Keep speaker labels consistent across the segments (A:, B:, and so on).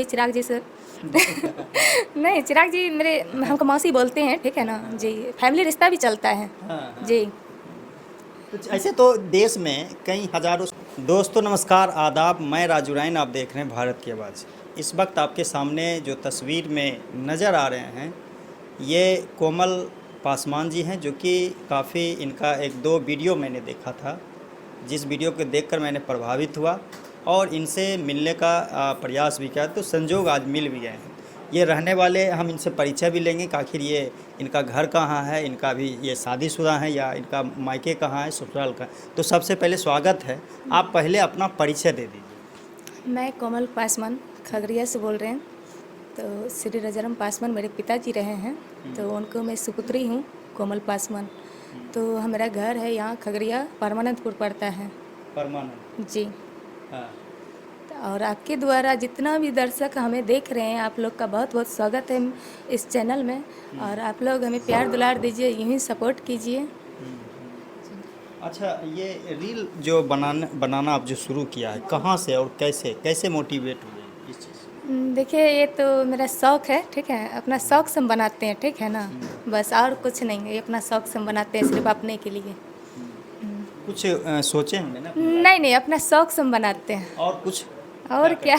A: चिराग जी से नहीं, चिराग जी मेरे हमको मौसी बोलते हैं, ठीक है ना जी। फैमिली रिश्ता भी चलता है जी।
B: कुछ ऐसे तो देश में कई हजारों। दोस्तों नमस्कार, आदाब। मैं राजू राइन, आप देख रहे हैं भारत की आवाज़। इस वक्त आपके सामने जो तस्वीर में नज़र आ रहे हैं ये कोमल पासवान जी हैं, जो कि काफ़ी इनका एक दो वीडियो मैंने देखा था, जिस वीडियो को देखकर मैंने प्रभावित हुआ और इनसे मिलने का प्रयास भी किया, तो संजोग आज मिल भी गए हैं। ये रहने वाले, हम इनसे परिचय भी लेंगे कि आखिर ये इनका घर कहाँ है, इनका भी ये शादीशुदा है या इनका मायके कहाँ है, ससुराल का। तो सबसे पहले स्वागत है, आप पहले अपना परिचय दे दीजिए।
A: मैं कोमल पासवान खगड़िया से बोल रहे हैं। तो श्री राजाराम पासवान मेरे पिताजी रहे हैं, तो उनको मैं सुपुत्री हूँ कोमल पासवान। तो हमारा घर है यहाँ खगड़िया, परमानंदपुर पड़ता है।
B: परमानंद
A: जी।
B: हाँ।
A: और आपके द्वारा जितना भी दर्शक हमें देख रहे हैं, आप लोग का बहुत बहुत स्वागत है इस चैनल में। और आप लोग हमें प्यार दुलार दीजिए, यूँ ही सपोर्ट कीजिए।
B: अच्छा, ये रील जो बनाना आप जो शुरू किया है, कहाँ से और कैसे कैसे मोटिवेट हुए इस चीज़ से?
A: देखिए, ये तो मेरा शौक़ है, ठीक है। अपना शौक़ से हम बनाते हैं, ठीक है ना, बस और कुछ नहीं है। ये अपना शौक़ से हम बनाते हैं, सिर्फ अपने के लिए।
B: कुछ सोचे होंगे ना?
A: नहीं नहीं, अपना शौक़ से हम बनाते हैं।
B: और कुछ?
A: और क्या,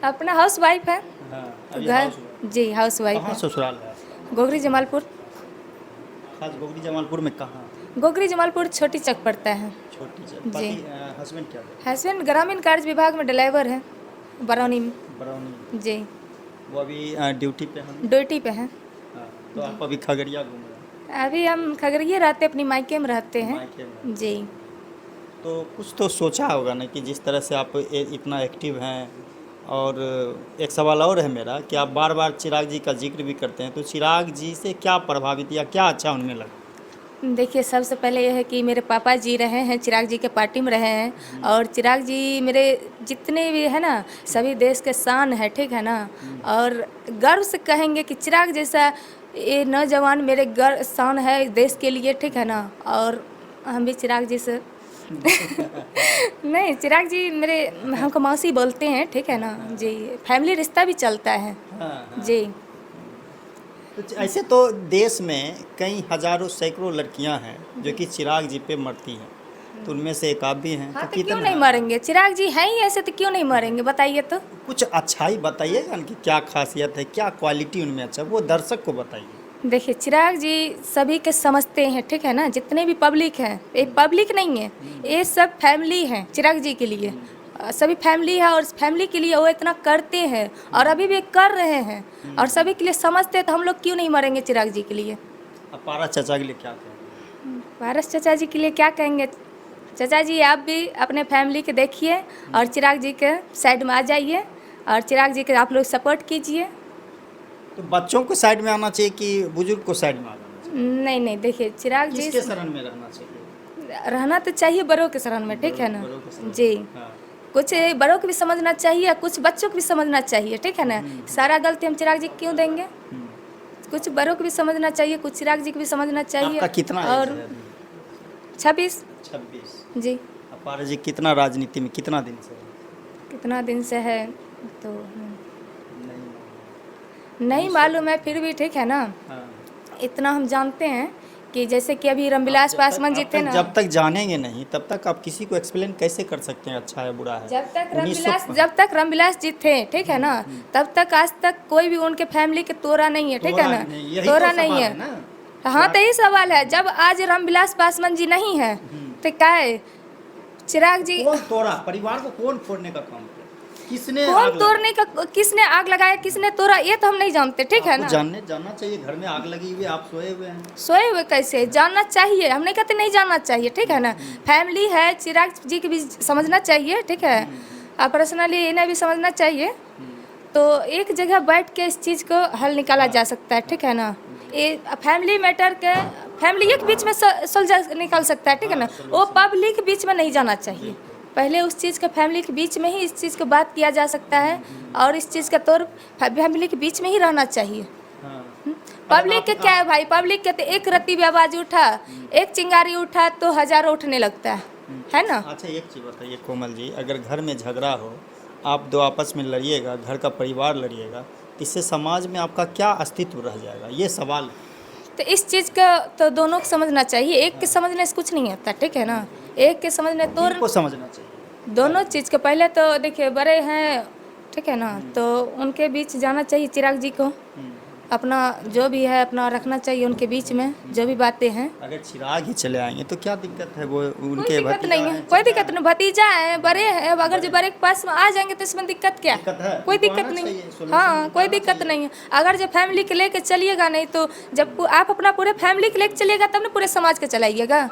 A: अपना हाउस वाइफ है।
B: हाँ,
A: तो
B: अभी
A: घर जी हाउस वाइफ
B: कहाँ
A: है।
B: ससुराल है?
A: गोगरी जमालपुर।
B: खास गोगरी जमालपुर में कहाँ?
A: गोगरी जमालपुर छोटी चक पड़ता है।
B: छोटी सी।
A: जी।
B: हस्बैंड क्या है?
A: हस्बैंड ग्रामीण कार्य विभाग में ड्राइवर है, बरौनी में।
B: बरौनी।
A: जी।
B: वो अभी ड्यूटी पे हैं?
A: ड्यूटी पे हैं।
B: हाँ, तो आप अभी खगड़िया घूम रहे हैं?
A: अभी हम खगड़िया रहते, अपनी मायके में रहते हैं।
B: मायके में।
A: जी।
B: तो कुछ तो सोचा होगा ना कि जिस तरह से आप इतना एक्टिव हैं। और एक सवाल और है मेरा कि आप बार बार चिराग जी का जिक्र भी करते हैं, तो चिराग जी से क्या प्रभावित या क्या अच्छा उनमें लगा?
A: देखिए, सबसे पहले यह है कि मेरे पापा जी रहे हैं, चिराग जी के पार्टी में रहे हैं। और चिराग जी मेरे जितने भी है ना, सभी देश के शान है, ठीक है ना। और गर्व से कहेंगे कि चिराग जैसा ये नौजवान मेरे गर्व शान है देश के लिए, ठीक है ना। और हम भी चिराग जी से नहीं, चिराग जी मेरे हमको मौसी बोलते हैं, ठीक है ना जी। फैमिली रिश्ता भी चलता है जी।
B: तो ऐसे तो देश में कई हजारों सैकड़ों लड़कियां हैं जो कि चिराग जी पे मरती हैं, तो उनमें से एक आप भी हैं।
A: हाँ,
B: तो
A: तो क्यों नहीं मरेंगे? चिराग जी हैं ही ऐसे, तो क्यों नहीं मरेंगे बताइए तो।
B: कुछ अच्छाई बताइएगा उनकी, क्या खासियत है, क्या क्वालिटी उनमें अच्छा, वो दर्शक को बताइए।
A: देखिए, चिराग जी सभी के समझते हैं, ठीक है ना। जितने भी पब्लिक हैं, ये पब्लिक नहीं है, ये सब फैमिली हैं चिराग जी के लिए। सभी फैमिली है और फैमिली के लिए वो इतना करते हैं और अभी भी कर रहे हैं और सभी के लिए समझते हैं। तो हम लोग क्यों नहीं मरेंगे चिराग जी के लिए?
B: अब पारस चाचा के लिए क्या कहेंगे?
A: पारस चाचा जी के लिए क्या कहेंगे? चाचा जी, आप भी अपने फैमिली के देखिए और चिराग जी के साइड में आ जाइए और चिराग जी के आप लोग सपोर्ट कीजिए।
B: तो बच्चों को साइड में आना चाहिए कि बुजुर्ग को साइड में आ जाना चाहिए?
A: नहीं नहीं, देखिए चिराग जी
B: किसके शरण में रहना चाहिए?
A: रहना तो चाहिए बड़ों के शरण में, ठीक है ना
B: बड़ों के शरण।
A: जी।
B: हाँ।
A: कुछ बड़ों को भी समझना चाहिए, कुछ बच्चों को भी समझना चाहिए, ठीक है ना। सारा गलती हम चिराग जी को क्यों देंगे? कुछ बड़ों को भी समझना चाहिए, कुछ चिराग जी को भी समझना चाहिए।
B: आपका कितना
A: और
B: एज है?
A: 26।
B: 26।
A: जी।
B: अब पारस जी कितना राजनीति में कितना दिन से?
A: कितना दिन से है तो
B: नहीं।
A: नहीं मालूम है, फिर भी ठीक है ना।
B: हाँ।
A: इतना हम जानते हैं कि जैसे कि अभी रामविलास पासवान जी थे ना।
B: जब तक जानेंगे नहीं तब तक आप किसी को एक्सप्लेन कैसे कर सकते हैं अच्छा है बुरा है?
A: जब तक रामविलास जी थे, ठीक है ना, तब तक आज तक कोई भी उनके फैमिली के तोड़ा नहीं है, ठीक है ना। तोड़ा नहीं है। हाँ, तो यही सवाल है, जब आज रामविलास पासवान जी नहीं है तो क्या है? चिराग जी
B: कौन तोड़ा? परिवार को कौन फोड़ने का काम किया? किसने
A: कौन तोड़ने का, किसने आग लगाया, किसने तोड़ा, ये तो हम नहीं जानते, ठीक है ना।
B: जानना चाहिए। घर में आग लगी हुई, आप सोए हुए हैं।
A: सोए हुए कैसे? जानना चाहिए, हम नहीं कहते नहीं जानना चाहिए, ठीक है ना। फैमिली है, चिराग जी की भी समझना चाहिए, ठीक है। और पर्सनली इन्हें भी समझना चाहिए। तो एक जगह बैठ के इस चीज़ को हल निकाला जा सकता है, ठीक है ना। ये फैमिली मैटर के फैमिली के बीच में सुलझा निकल सकता है, ठीक है ना। वो पब्लिक के बीच में नहीं जाना चाहिए। पहले उस चीज़ के फैमिली के बीच में ही इस चीज़ को बात किया जा सकता है और इस चीज़ का तौर फैमिली के बीच में ही रहना चाहिए। पब्लिक के क्या है भाई? पब्लिक के तो एक रत्ती भी आवाज़ उठा, एक चिंगारी उठा तो हजारों उठने लगता है ना।
B: अच्छा, एक चीज़ बताइए कोमल जी, अगर घर में झगड़ा हो आप दो आपस में लड़िएगा, घर का परिवार लड़िएगा, तो इससे समाज में आपका क्या अस्तित्व रह जाएगा, ये सवाल है।
A: तो इस चीज़ का तो दोनों को समझना चाहिए, एक के समझने से कुछ नहीं होता, ठीक है ना। एक के समझने तो
B: को समझना चाहिए।
A: दोनों चीज़ के पहले तो देखिए बड़े हैं, ठीक है ना, तो उनके बीच जाना चाहिए चिराग जी को, अपना जो भी है अपना रखना चाहिए उनके बीच में जो भी बातें हैं।
B: अगर चिराग ही चले आएंगे तो क्या दिक्कत है, वो
A: कोई
B: उनके
A: दिक्कत
B: भतीजा
A: नहीं है,
B: हैं,
A: कोई
B: चचा
A: दिक्कत नहीं, भतीजा है, बड़े हैं, अब अगर जो बड़े के पास में आ जाएंगे तो इसमें दिक्कत क्या
B: दिक्कत है,
A: कोई
B: उनको
A: दिक्कत
B: आना
A: नहीं।
B: चाहिए, solution
A: हाँ, कोई
B: निकालना
A: दिक्कत
B: चाहिए।
A: नहीं है। अगर जो फैमिली के लेके चलिएगा नहीं तो जब आप अपना पूरे फैमिली के लेके चलिएगा तब ना पूरे समाज के चलाइएगा।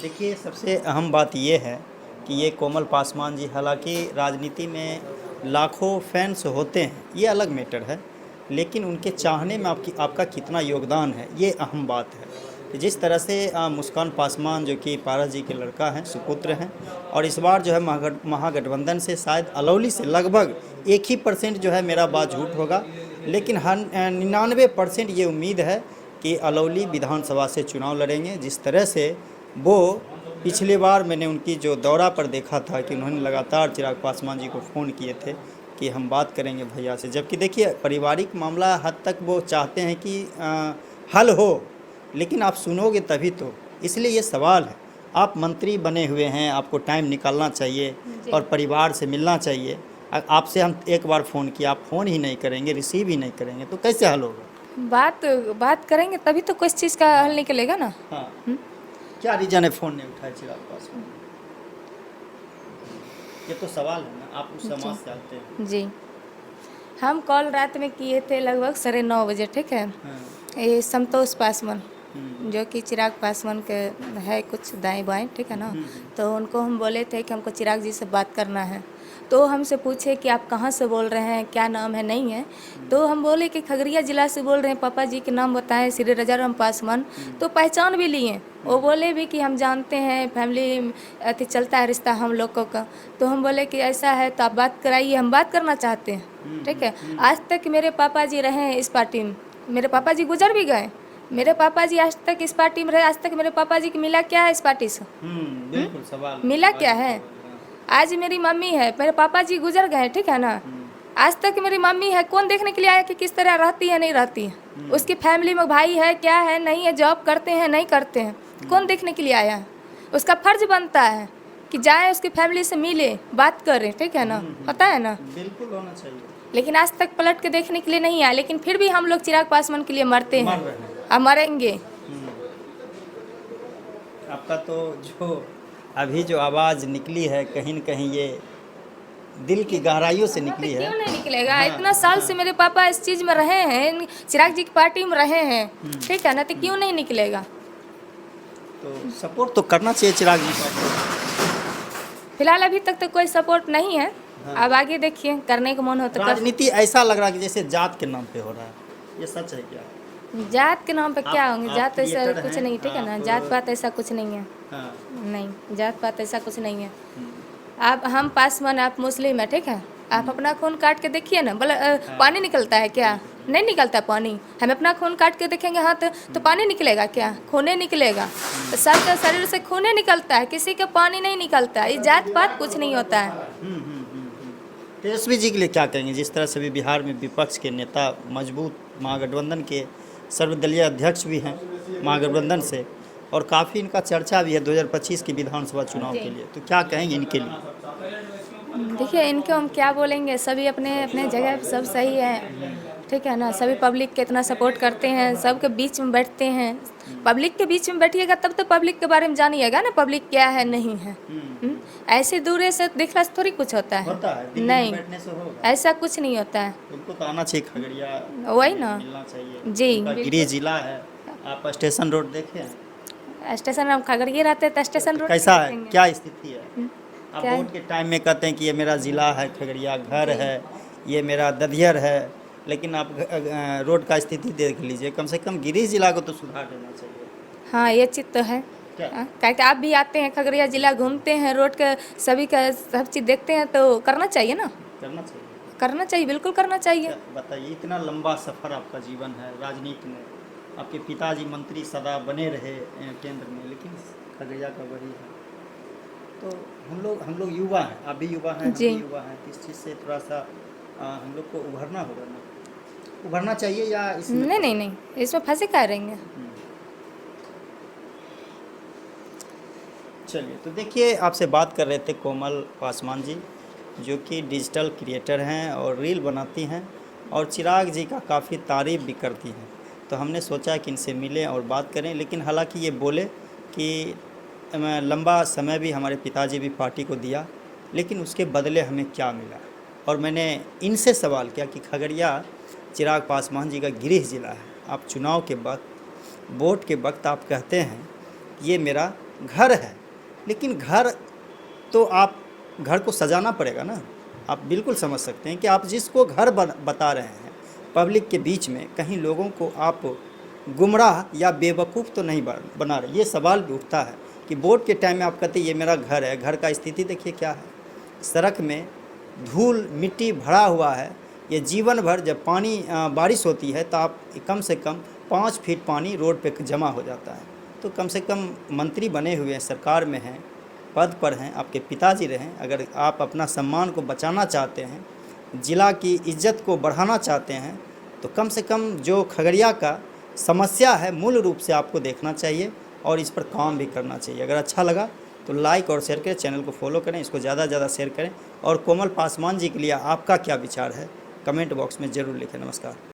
B: देखिए, सबसे अहम बात ये है कि ये कोमल पासवान जी, हालांकि राजनीति में लाखों फैंस होते हैं, ये अलग मैटर है, लेकिन उनके चाहने में आपका कितना योगदान है, ये अहम बात है। कि जिस तरह से मुस्कान पासवान जो कि पारस जी के लड़का हैं, सुपुत्र हैं, और इस बार जो है महागठबंधन से शायद अलौली से लगभग 1% जो है, मेरा बात झूठ होगा, लेकिन 99% ये उम्मीद है कि अलौली विधानसभा से चुनाव लड़ेंगे। जिस तरह से वो पिछली बार मैंने उनकी जो दौरा पर देखा था कि उन्होंने लगातार चिराग पासवान जी को फ़ोन किए थे कि हम बात करेंगे भैया से, जबकि देखिए पारिवारिक मामला हद तक वो चाहते हैं कि हल हो, लेकिन आप सुनोगे तभी तो। इसलिए ये सवाल है, आप मंत्री बने हुए हैं, आपको टाइम निकालना चाहिए और परिवार से मिलना चाहिए। आपसे हम एक बार फ़ोन किया, आप फ़ोन ही नहीं करेंगे, रिसीव ही नहीं करेंगे, तो कैसे हल होगा?
A: बात करेंगे तभी तो कुछ चीज़ का हल निकलेगा ना।
B: हाँ, क्या रीजन है फ़ोन नहीं उठाए चिराग पासवान? ये तो सवाल है ना, आप उस समाज से आते हैं।
A: जी, हम कॉल रात में किए थे लगभग 9:30 बजे, ठीक है।
B: हाँ,
A: ये संतोष पासवान जो कि चिराग पासवान के है कुछ दाएं बाएं, ठीक है ना, तो उनको हम बोले थे कि हमको चिराग जी से बात करना है। तो हमसे पूछे कि आप कहाँ से बोल रहे हैं, क्या नाम है, नहीं है। तो हम बोले कि खगड़िया ज़िला से बोल रहे हैं, पापा जी के नाम बताएं, श्री रजाराम पासवान। तो पहचान भी लिए, वो बोले भी कि हम जानते हैं, फैमिली अति चलता है रिश्ता हम लोगों का। तो हम बोले कि ऐसा है तो आप बात कराइए, हम बात करना चाहते हैं, ठीक है। आज तक मेरे पापा जी रहे हैं इस पार्टी में, मेरे पापा जी गुजर भी गए, मेरे पापा जी आज तक इस पार्टी में रहे, आज तक मेरे पापा जी को मिला क्या है इस पार्टी से?
B: बिल्कुल सवाल
A: मिला क्या है? आज मेरी मम्मी है, मेरे पापा जी गुजर गए, ठीक है ना। आज तक मेरी मम्मी है, कौन देखने के लिए आया कि किस तरह रहती है नहीं रहती है, उसकी फैमिली में भाई है क्या है नहीं है, जॉब करते हैं नहीं करते हैं, कौन देखने के लिए आया है? उसका फर्ज बनता है कि जाए उसकी फैमिली से मिले, बात करें, ठीक है ना, पता है ना।
B: बिल्कुल होना चाहिए।
A: लेकिन आज तक पलट के देखने के लिए नहीं आया, लेकिन फिर भी हम लोग चिराग पासवान के लिए मरते
B: मर
A: हैं
B: रहे हैं।
A: और मरेंगे।
B: आपका तो जो अभी जो आवाज़ निकली है, कहीं न कहीं ये दिल की गहराइयों से निकली है।
A: क्यों नहीं निकलेगा? इतना साल से मेरे पापा इस चीज़ में रहे हैं, चिराग जी की पार्टी में रहे हैं, ठीक है ना, तो क्यों नहीं निकलेगा?
B: तो सपोर्ट तो करना चाहिए चिराग जी को।
A: फिलहाल अभी तक तो कोई सपोर्ट नहीं है, अब आगे देखिए, करने का मन हो तो कर।
B: राजनीति ऐसा लग रहा है कि जैसे जात के नाम पे हो रहा है, ये सच है क्या?
A: जात के नाम पे क्या होंगे?
B: आप
A: जात ऐसा
B: क्रिएटर
A: कुछ
B: हैं,
A: नहीं, ठीक है ना,
B: आप-
A: जात पात ऐसा कुछ नहीं है,
B: हाँ,
A: नहीं, जात पात ऐसा कुछ नहीं है। आप हम पासवान, आप मुस्लिम है, ठीक है, आप अपना खून काट के देखिए ना, बोला पानी निकलता है क्या? नहीं निकलता पानी। हम अपना खून काट के देखेंगे हाथ तो पानी निकलेगा क्या? खूने निकलेगा। तो सबके शरीर से खूने निकलता है, किसी का पानी नहीं निकलता है। ये जात पात कुछ नहीं होता है।
B: तेजस्वी जी के लिए क्या कहेंगे, जिस तरह से भी बिहार में विपक्ष के नेता मजबूत, महागठबंधन के सर्वदलीय अध्यक्ष भी हैं महागठबंधन से, और काफ़ी इनका चर्चा भी है 2025 की विधानसभा चुनाव के लिए, तो क्या कहेंगे इनके लिए?
A: देखिए, इनको हम क्या बोलेंगे, सभी अपने अपने जगह पे सब सही है, ठीक है ना। सभी पब्लिक के इतना सपोर्ट करते हैं, सबके बीच में बैठते हैं। पब्लिक के बीच में बैठिएगा तब तो पब्लिक के बारे में जानिएगा ना, पब्लिक क्या है नहीं है। ऐसे दूरे से दिखला से थोड़ी कुछ होता है,
B: दिल्ली में
A: नहीं,
B: बैठने से होगा?
A: ऐसा कुछ नहीं होता है।
B: उनको तो आना चाहिए, खगड़िया
A: वही ना,
B: मिलना चाहिए
A: जी,
B: उनका
A: बिल्कुल।
B: गृह जिला है। आप स्टेशन रोड देखे हैं?
A: स्टेशन हम खगड़िया रहते हैं तो स्टेशन रोड
B: कैसा है,
A: देखेंगे।
B: क्या स्थिति है? आप
A: क्या?
B: वोट के टाइम में कहते हैं कि ये मेरा ज़िला है खगड़िया, घर है, ये मेरा ददियर है, लेकिन आप रोड का स्थिति देख लीजिए। कम से कम गिरिश जिला को तो सुधार देना चाहिए।
A: हाँ, ये चीज़ तो है।
B: क्या?
A: क्या आप भी आते हैं खगड़िया जिला, घूमते हैं, रोड का सभी का सब चीज़ देखते हैं, तो करना चाहिए ना,
B: करना चाहिए।
A: करना चाहिए, बिल्कुल करना चाहिए।
B: क्या बताइए, इतना लंबा सफ़र आपका जीवन है राजनीति में, आपके पिताजी मंत्री सदा बने रहे केंद्र में, लेकिन खगड़िया का वही है, तो हम लोग युवा हैं, आप भी युवा हैं, हम
A: जी।
B: भी युवा हैं, तो इस चीज़ से थोड़ा सा हम लोग को उभरना होगा ना, उभरना चाहिए या इसमें
A: नहीं नहीं नहीं, इसमें फंसे क्या रहेंगे।
B: चलिए, तो देखिए आपसे बात कर रहे थे कोमल पासवान जी, जो कि डिजिटल क्रिएटर हैं और रील बनाती हैं और चिराग जी का काफ़ी तारीफ़ भी करती हैं। तो हमने सोचा कि इनसे मिलें और बात करें, लेकिन हालांकि ये बोले कि लंबा समय भी हमारे पिताजी भी पार्टी को दिया, लेकिन उसके बदले हमें क्या मिला। और मैंने इनसे सवाल किया कि खगड़िया चिराग पासवान जी का गृह ज़िला है, आप चुनाव के वक्त, वोट के वक्त आप कहते हैं ये मेरा घर है, लेकिन घर तो आप घर को सजाना पड़ेगा ना। आप बिल्कुल समझ सकते हैं कि आप जिसको घर बता रहे हैं पब्लिक के बीच में, कहीं लोगों को आप गुमराह या बेवकूफ़ तो नहीं बना रहे। ये सवाल भी उठता है कि वोट के टाइम में आप कहते हैं ये मेरा घर है, घर का स्थिति देखिए क्या है, सड़क में धूल मिट्टी भरा हुआ है। ये जीवन भर जब पानी बारिश होती है तो आप कम से कम 5 फीट पानी रोड पे जमा हो जाता है। तो कम से कम मंत्री बने हुए हैं, सरकार में हैं, पद पर हैं, आपके पिताजी रहें, अगर आप अपना सम्मान को बचाना चाहते हैं, ज़िला की इज्जत को बढ़ाना चाहते हैं, तो कम से कम जो खगड़िया का समस्या है मूल रूप से आपको देखना चाहिए और इस पर काम भी करना चाहिए। अगर अच्छा लगा तो लाइक और शेयर करें, चैनल को फॉलो करें, इसको ज़्यादा से ज़्यादा शेयर करें। और कोमल पासवान जी के लिए आपका क्या विचार है कमेंट बॉक्स में ज़रूर लिखें। नमस्कार।